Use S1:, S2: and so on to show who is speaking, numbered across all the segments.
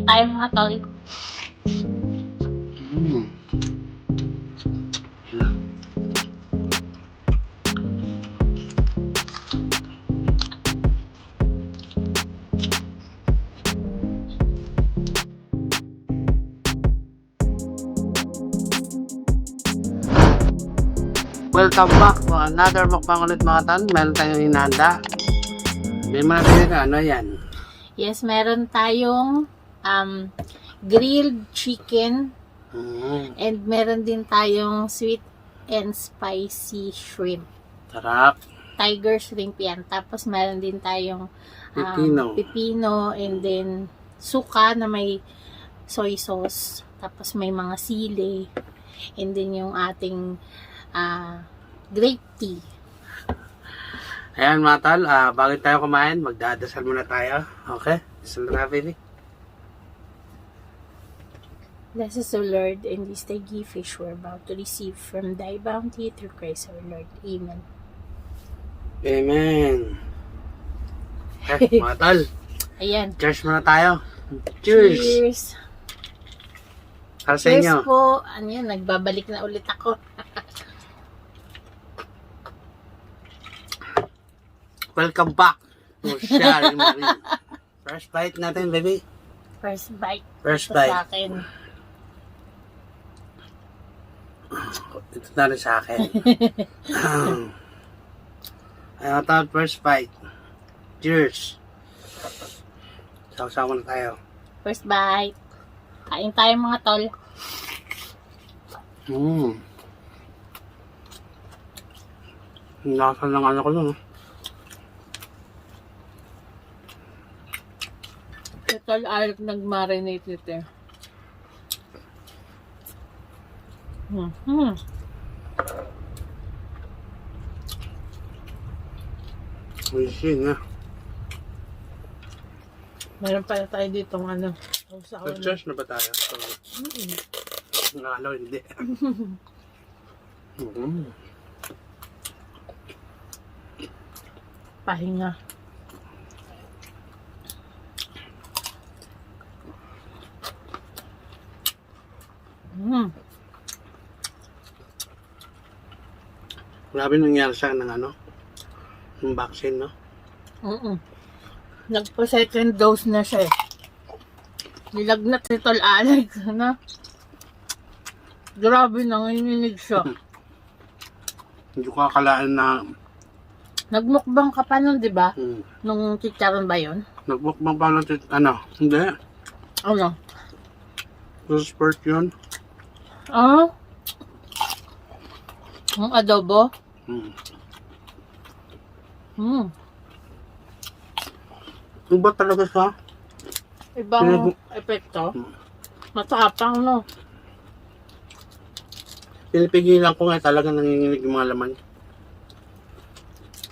S1: tayo mga tol.
S2: Welcome back to another mukbang ulit mga tan. Meron tayong hinanda. May mga tinira, ano yan?
S1: Yes, meron tayong grilled chicken and meron din tayong sweet and spicy shrimp.
S2: Sarap.
S1: Tiger shrimp yan. Tapos meron din tayong pipino and then suka na may soy sauce. Tapos may mga sili. And then yung ating grape tea.
S2: Ayan mga tal, bago tayo kumain, magdadasal muna tayo. Okay? Dasal na baby.
S1: Bless us, O Lord, and this thy gift which we're about to receive from thy bounty through Christ our Lord. Amen.
S2: Amen. Okay, mga tal.
S1: Ayan.
S2: Cheers muna tayo. Cheers!
S1: Cheers!
S2: Para sa
S1: Cheers
S2: inyo.
S1: po. Ano yun, nagbabalik na ulit ako.
S2: Welcome back to Shari Marie. First bite natin, baby.
S1: First bite.
S2: First
S1: Ito
S2: bite.
S1: sa akin.
S2: Ito na rin sa akin. Ayan tal, first bite. Cheers! Sama-sama na tayo.
S1: First bite. Kain tayo mga tol.
S2: Lasa ng ano ko nun.
S1: Ito ay nag-marinate nito.
S2: Ayun na.
S1: Meron pala tayo dito ng ano.
S2: Cheers na ba tayo? Nalo, hindi.
S1: Pahinga.
S2: Grabe nangyari sa ng ano? Yung vaccine, no?
S1: Nagpa-second dose na siya eh. Nilagnat ni Tol Alex, ano? Grabe, nanginginig siya.
S2: Hindi ko akalaan na
S1: Nagmukbang ka pa nun, di ba? Nung chicharon ba yun?
S2: nagbukbang pa lang ano? Hindi.
S1: Ano?
S2: First part yun.
S1: Ah? Ang adobo?
S2: Iba talaga siya.
S1: Ibang epekto? Matapang, no?
S2: Pinipigilan ko nga talaga nanginginig yung mga laman.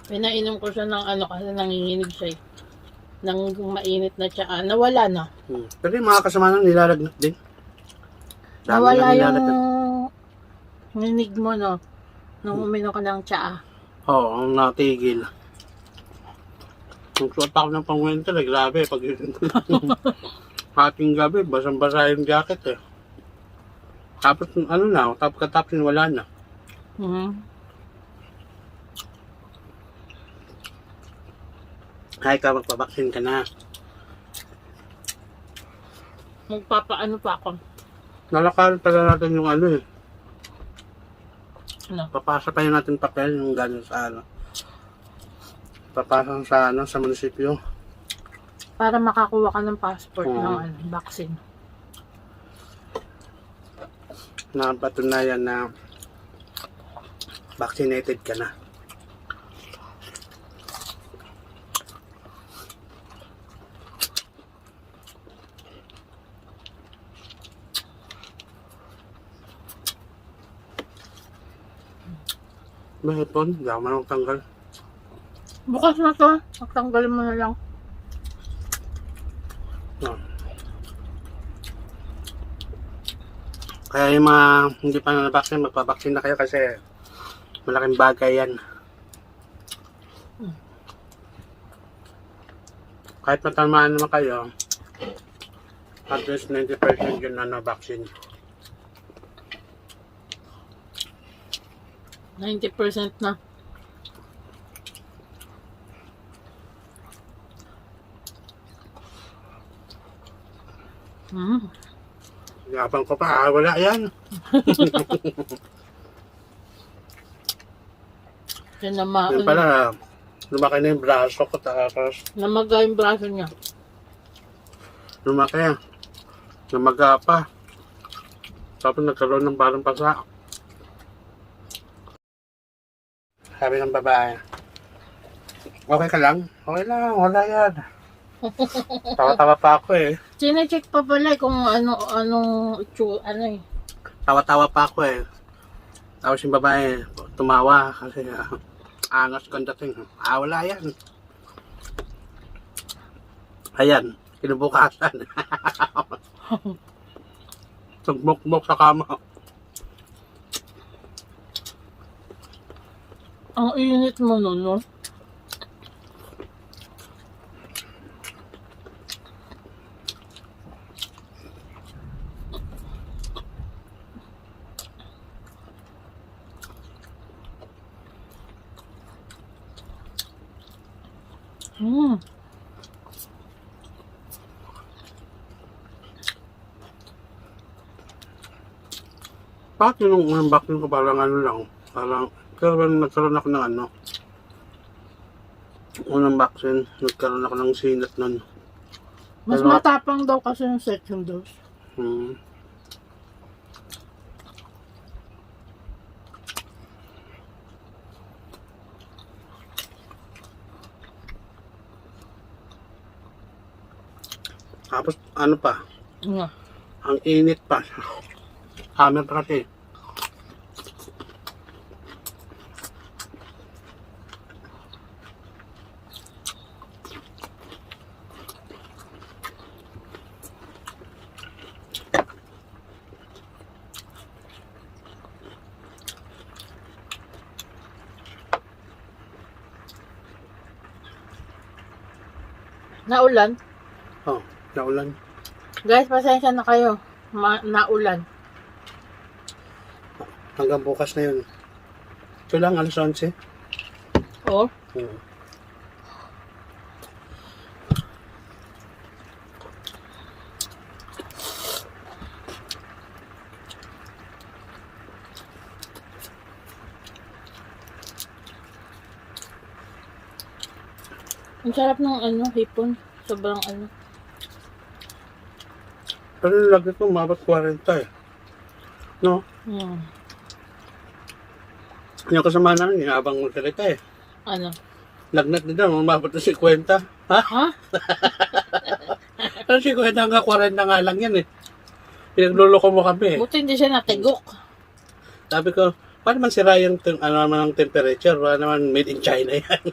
S1: Pinainom ko siya ng ano kasi nanginginig siya eh. Nang mainit na siya. Nawala na.
S2: Pero yung mga kasama nang nilalagnat din. Dami
S1: Nawala
S2: nang
S1: yung
S2: nilalagnat.
S1: nginig mo, no? Nung uminom ka ng tsaa.
S2: Oo, ang natigil. Nagsuot ako ng pang-winter, grabe. Pag hating gabi, basang-basa yung jacket eh. Tapos ano na, tapos katapos wala na. Ay ka, magpabaksin ka na.
S1: Magpapaano pa ako?
S2: Nalakaran pala natin yung ano eh.
S1: Ano?
S2: Papasa pa yun natin papel yung gano'n sa ano. Papasa sa ano, sa munisipyo.
S1: Para makakuha ka ng passport ng ano, vaccine.
S2: Na patunayan na vaccinated ka na. Bakit po? Hindi ako manong tanggal.
S1: Bukas na to. Magtanggalin mo na lang.
S2: Kaya yung mga hindi pa na-vaccine, magpabaksin na kayo kasi malaking bagay yan. Kahit matamaan naman kayo, At least 90% yun na vaccine.
S1: 90% na.
S2: Yabang ko pa, wala yan.
S1: Yan
S2: Yan pala, lumaki na yung braso ko, tapos
S1: namaga yung braso niya.
S2: lumaki. Namaga pa. Tapos nagkaroon ng parang pasa. Sabi ng babae, okay ka lang? Okay lang, wala yan. Tawa-tawa pa ako eh.
S1: Sine-check pa pala kung anong
S2: Tawa-tawa pa ako eh. Tapos yung babae, tumawa kasi angas kong dating. Wala yan. Ayan, kinubukasan. Tugmok-mok sa kama.
S1: Ang init mo nun, no?
S2: Bakit yung unang vaccine ko parang ano lang, parang nagkaroon ako ng unang vaccine, nagkaroon ako ng sinat nun.
S1: Mas
S2: Pero,
S1: matapang daw kasi yung second dose.
S2: Tapos ano pa,
S1: Nga.
S2: ang init pa. Hammer pa kasi.
S1: Naulan?
S2: Oh, naulan.
S1: Guys, pasensya na kayo. Naulan.
S2: Hanggang bukas na yun. Ito lang, alas 11.
S1: Oh? Ang sarap ng hipon. Sobrang
S2: Pero lagi ko umabot 40 eh. No? Yung kasama namin, habang magsalita eh. Lagnat na daw, umabot na 50. Ha? Pero 50 hanggang 40 nga lang yan eh. Pinagluloko mo kami eh.
S1: Buti hindi siya natigok.
S2: Sabi ko, paano man sira yung naman ang temperature? Wala naman made in China yan.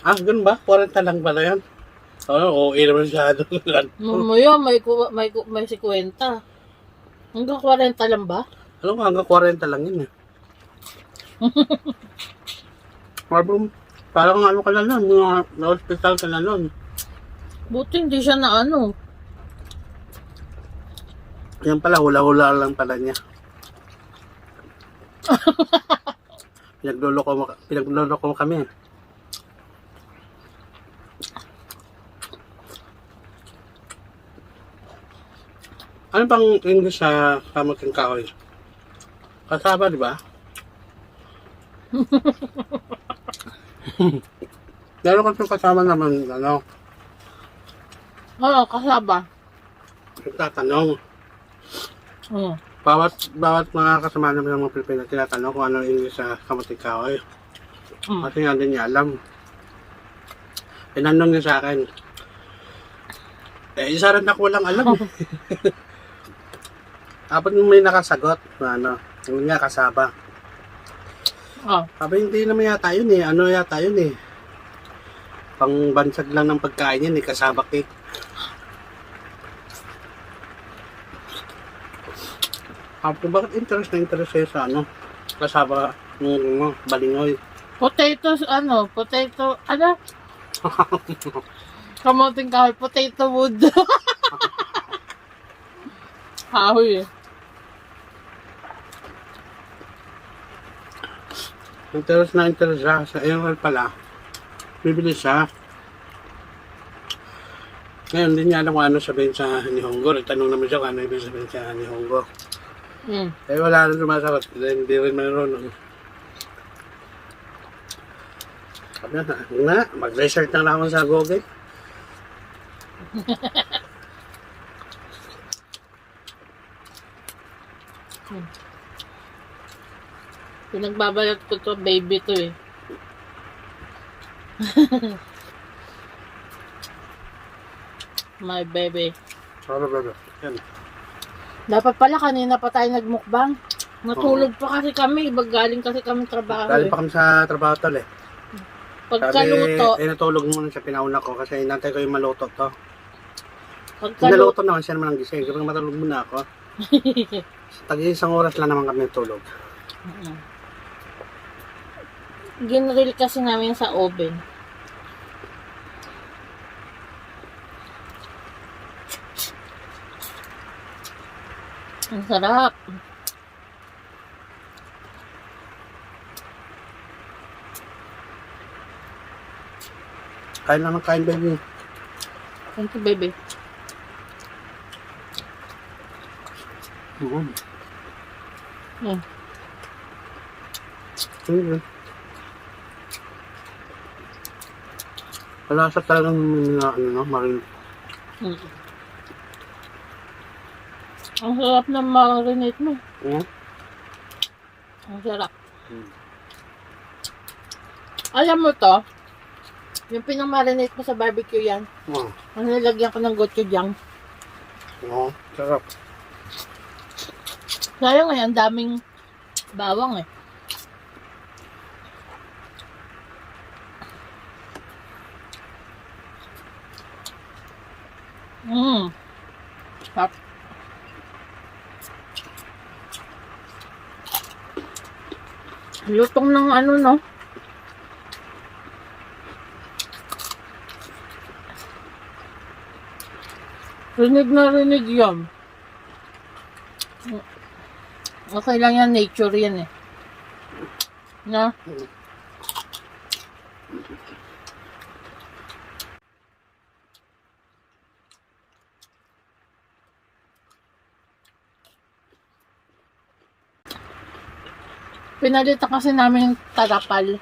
S2: Ganun ba? 40 lang pala yan. Oo, naman siya.
S1: Mamaya, may 50. Hanggang 40 lang ba?
S2: Alam mo, hanggang 40 lang yun eh. Parang ka na nun, na-hospital ka na nun.
S1: Buti hindi siya na
S2: Yan pala, hula-hula lang pala niya. Pinagluloko mo kami. Ano bang English sa kamuting kahoy? Kasaba, di ba? Meron ka itong kasama naman,
S1: Oo, kasaba.
S2: Nagtatanong.
S1: Oo.
S2: Bawat mga kasama namin ng mga Pilipino, tinatanong kung ano ang English sa kamuting kahoy. Kasi nga din niya alam. Tinanong niya sa akin. Isa rin ako walang alam. Tapos may nakasagot, yung nga kasaba. Sabi, hindi naman yata yun eh. Ano yata yun eh. Pangbansag lang ng pagkain yun eh. Kasaba cake. Bakit interest sa'yo sa kasaba ng balingoy?
S1: Potato, kamuting kahoy, potato wood. kahoy eh.
S2: Interest na interest siya. Sa Emerald pala. Bibili siya. Ngayon, hindi niya alam kung ano sabihin sa Nihongo. Nagtanong naman siya kung ano ibig sabihin sa Nihongo. Eh, wala rin sumasagot. Hindi rin mayroon. Sabi na, mag-research na lang ako sa Google.
S1: Pinagbabalat ko to, baby to eh. My baby.
S2: Ano ba? Yan.
S1: Dapat pala kanina pa tayo nagmukbang. Natulog pa kasi kami. Ibag galing kasi kami trabaho
S2: Galing
S1: eh.
S2: pa kami sa trabaho tol eh.
S1: Pagkaluto.
S2: Sabi, natulog muna siya, pinauna ko kasi inantay ko yung maluto to.
S1: Pagkaluto.
S2: Naluto naman siya naman ang gising. Sabi nga matulog muna ako. Tag-isang oras lang naman kami natulog.
S1: Ginrill kasi namin sa oven. Ang sarap.
S2: Kain lang ng kain, baby.
S1: Thank you, baby.
S2: Mm. Wala sa talagang marin.
S1: Ang sarap ng marinate mo. Ang sarap. Alam mo to, yung pinamarinate mo sa barbecue yan, ang nilagyan ko ng gochujang.
S2: Oo, sarap.
S1: Sayang ngayon, daming bawang eh. Sarap. Lutong ng ano, no? Rinig na rinig yan. Okay lang yan, nature yan eh. Na? Pinalitan kasi namin yung tarapal.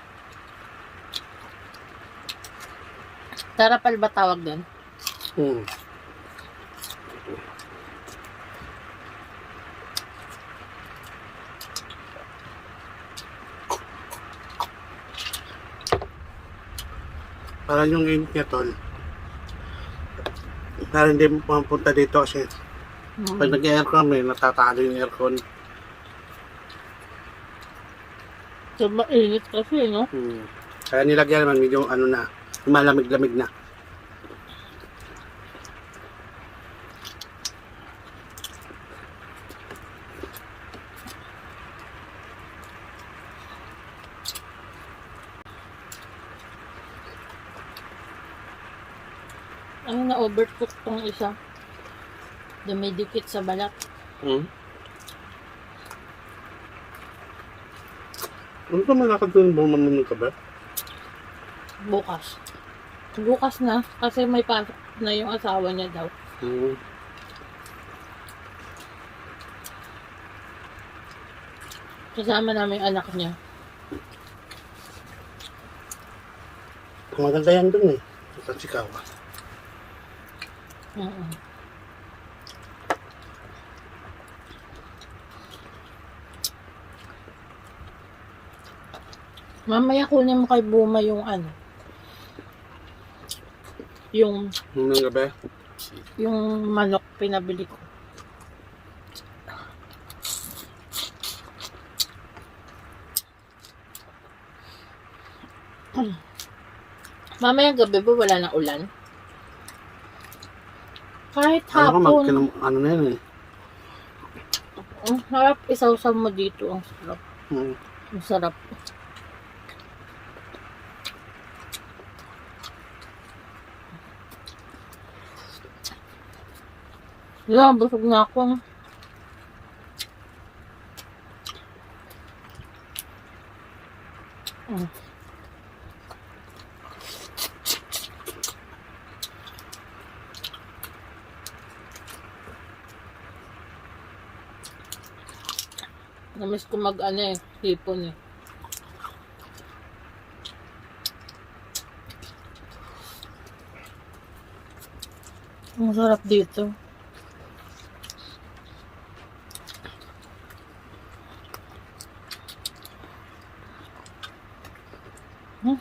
S1: Tarapal ba tawag doon?
S2: Parang yung init niya, tol. Parang hindi mapunta dito kasi pag nag-aircon kami, natatalo yung aircon.
S1: So, mainit kasi, no?
S2: Kaya nilagyan naman medyo ano na, malamig-lamig na.
S1: Ano na overcook tong isa. Dumidikit sa balat.
S2: Ano ka malakad doon mo mamunod ka ba?
S1: Bukas. Bukas na. Kasi may pasok na yung asawa niya daw. Kasama namin yung anak niya.
S2: Maganda yan doon eh. Sa Chikawa.
S1: Mamaya kunin mo kay Buma yung ano. Yung
S2: gabi?
S1: yung manok pinabili ko. Mamaya gabi ba wala na ulan? Kahit hapon.
S2: Ano na yan eh.
S1: Ang sarap isawsaw mo dito. Ang sarap. Ang sarap. Yeah, busog na ako. Namiss ko mag ano eh, hipon eh. Ang sarap dito. Hmm.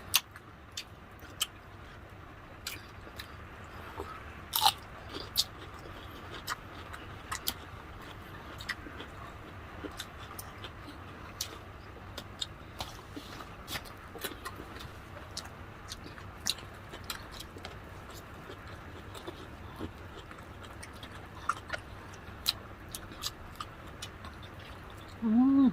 S1: Mm.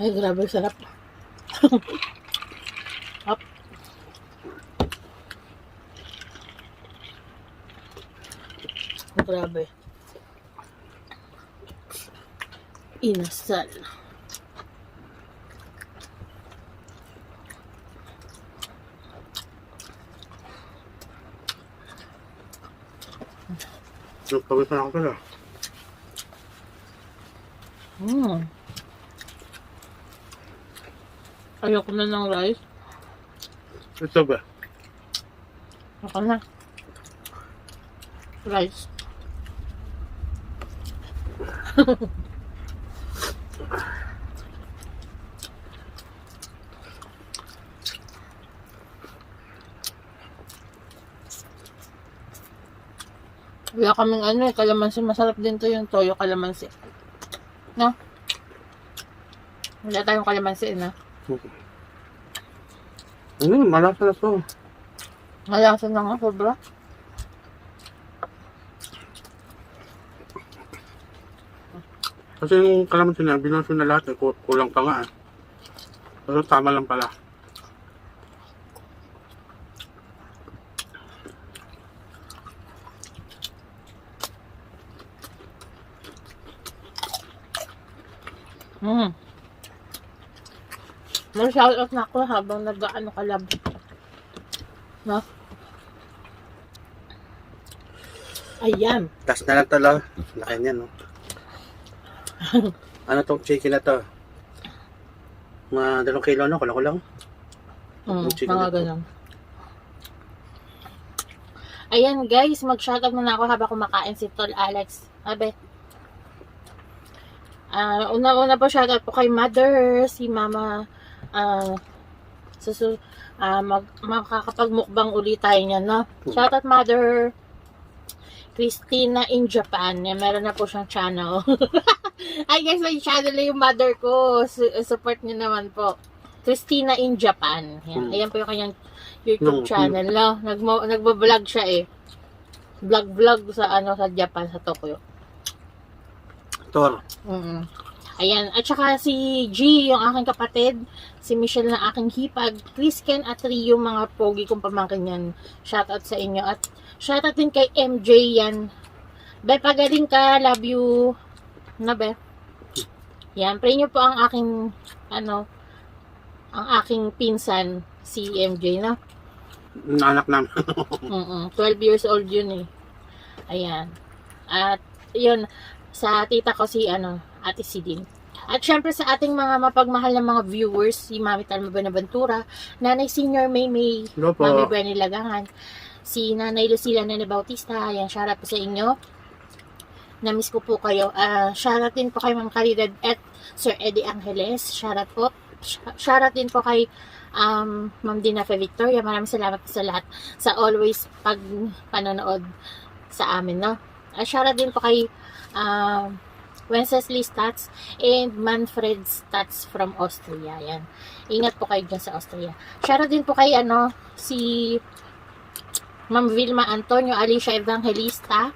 S1: Ay, grabe, sarap. Up. Grabe. Inasal.
S2: Pagod pa ako pala.
S1: Ayoko na ng rice.
S2: Ito ba?
S1: Ako na. Rice. Wala kaming ano eh, kalamansi. Masarap din to yung toyo kalamansi. No? Wala tayong kalamansi na.
S2: Malasa na to.
S1: Malasa na nga, sobra.
S2: Kasi yung kalamansi na, binaso na lahat, kulang pa nga. Pero tama lang pala.
S1: Mag-shoutout na ako habang nag-ano kalab. No? Ayan.
S2: Tas na lang tala. Laki niya, no? Ano tong chicken na to? Mga 2 kilo, no? Kulang-kulang.
S1: Mga ganun. Ayan guys, mag-shoutout muna ako habang kumakain si Tol Alex. Abe. Una-una po shoutout po kay Mother, si Mama. Makakapagmukbang ulit tayo niyan, no? Shoutout Mother Christina in Japan. Yan, meron na po siyang channel. Ay guys, may channel na yung mother ko. Support niyo naman po. Christina in Japan. Yan. Ayan po yung kanyang YouTube channel, no? Nagbo-vlog siya eh. Vlog sa sa Japan, sa Tokyo.
S2: Tor.
S1: Ayan. At saka si G, yung aking kapatid. Si Michelle na aking hipag. Chris Ken at Rio, mga pogi kong pamangkin yan. Shoutout sa inyo. At shoutout din kay MJ yan. Be, pagaling ka. Love you. Na, be? Yan. Pray nyo po ang aking, ang aking pinsan, si MJ, na?
S2: Anak namin.
S1: 12 years old yun eh. Ayan. At, yun, sa tita ko si, Ate Sidin. At syempre sa ating mga mapagmahal na mga viewers, si Mami Talma Benaventura, Nanay Senior Maymay, Mami Benny Lagangan, si Nanay Lucila Nene Bautista, ayan, shoutout po sa inyo. Namiss ko po kayo. Shoutout din po kay Ma'am Caridad at Sir Eddie Angeles, shoutout po. Shoutout din po kay Ma'am Dinafe Victoria, maraming salamat po sa lahat, sa always panonood sa amin, no? Shoutout din po kay Wenceslas Stats, and Manfred Stats from Austria. Yan. Ingat po kayo dyan sa Austria. Shoutout din po kay si Ma'am Vilma Antonio, Alicia Evangelista,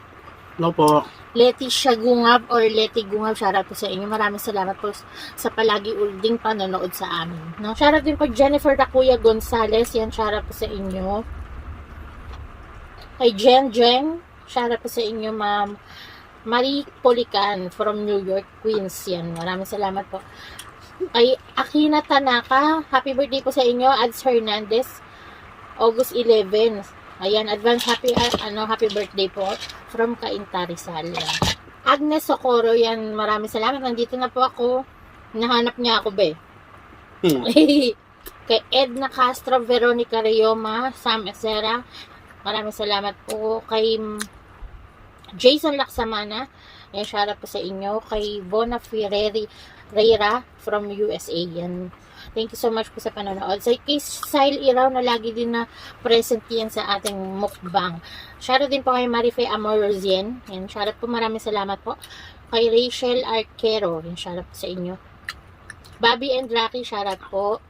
S2: No po.
S1: Leticia Gungab or Leti Gungab, shoutout po sa inyo. Maraming salamat po sa palagi uling panonood sa amin. No? Shoutout din po Jennifer Rakuya Gonzalez, yan, shoutout po sa inyo. Kay Jen, shoutout po sa inyo, Ma'am Marie Polican from New York, Queens, yan. Maraming salamat po. Kay Akina Tanaka, happy birthday po sa inyo. Ads Hernandez, August 11. Ayan, advance happy birthday po from Cainta Rizal. Agnes Socorro, yan, maraming salamat. Nandito na po ako. Nahanap niya ako, be. Kay Edna Castro, Veronica Reyoma, Sam Esera, maraming salamat po. Kay Jason Laksamana, yan, shoutout po sa inyo. Kay Bona Ferreira from USA, yan. Thank you so much po sa panonood. Sa kay Sile Iraw na lagi din na present yan sa ating mukbang. Shoutout din po kay Marife Amorozien. Yan, shoutout po, maraming salamat po. Kay Rachel Arquero, yan, shoutout po sa inyo. Bobby and Rocky, shoutout po.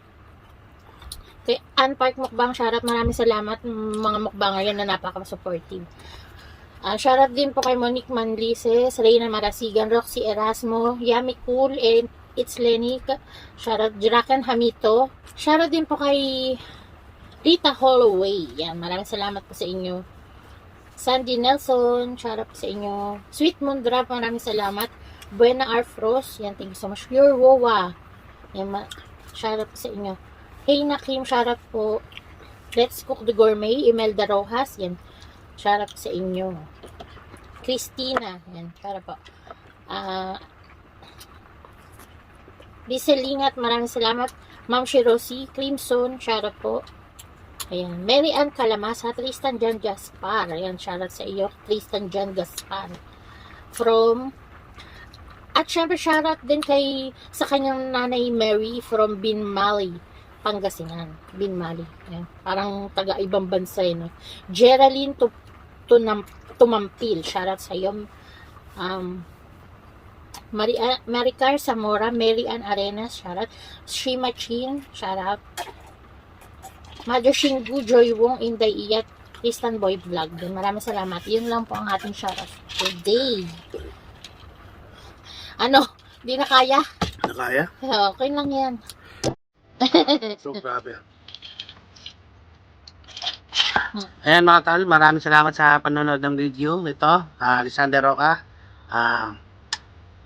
S1: Kay Ann Park Mukbang, shoutout, maraming salamat. Mga mukbanger yan na napaka-supportive. Shoutout din po kay Monique Manlises, Reyna Marasigan, Roxy Erasmo, Yami Cool, and It's Lenik. Shoutout Jirakan Hamito. Shoutout din po kay Rita Holloway. Yan, maraming salamat po sa inyo. Sandy Nelson, shoutout po sa inyo. Sweet Mundra, maraming salamat. Buena Arfros, yan, thank you so much. Pure Wowa, yan, shoutout po sa inyo. Hey Nakim, shoutout po. Let's Cook the Gourmet, Imelda Rojas, yan, shoutout po sa inyo. Christina, yan, shoutout po. Liselingat, maraming salamat. Ma'am Shirosi, Crimson, shoutout po. Ayan, Mary Ann Calamasa, Tristan John Gaspar. Ayan, shoutout sa iyo, Tristan John Gaspar. At syempre, shoutout din sa kanyang nanay Mary from Binmali, Pangasinan. Binmali. Ayan, parang taga-ibang bansa yun. No? Geraldine Tumampil, shoutout sa iyo. Maricar Zamora, Mary Ann Arenas, shoutout. Shima Chin, shoutout. Mother Shingu, Joy Wong, Inday Iyat, Tristan Boy Vlog. Maraming salamat. Yun lang po ang ating shoutout today. Di na kaya?
S2: Nakaya?
S1: Okay lang yan.
S2: So, grabe. Ayan mga tal, maraming salamat sa panonood ng video nito. Alexander Roca.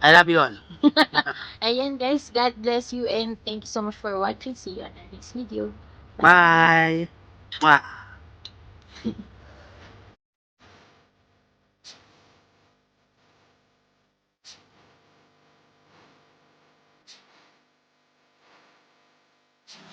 S2: I love you all.
S1: Ayan guys, God bless you and thank you so much for watching. See you on the next video.
S2: Bye. Mwah.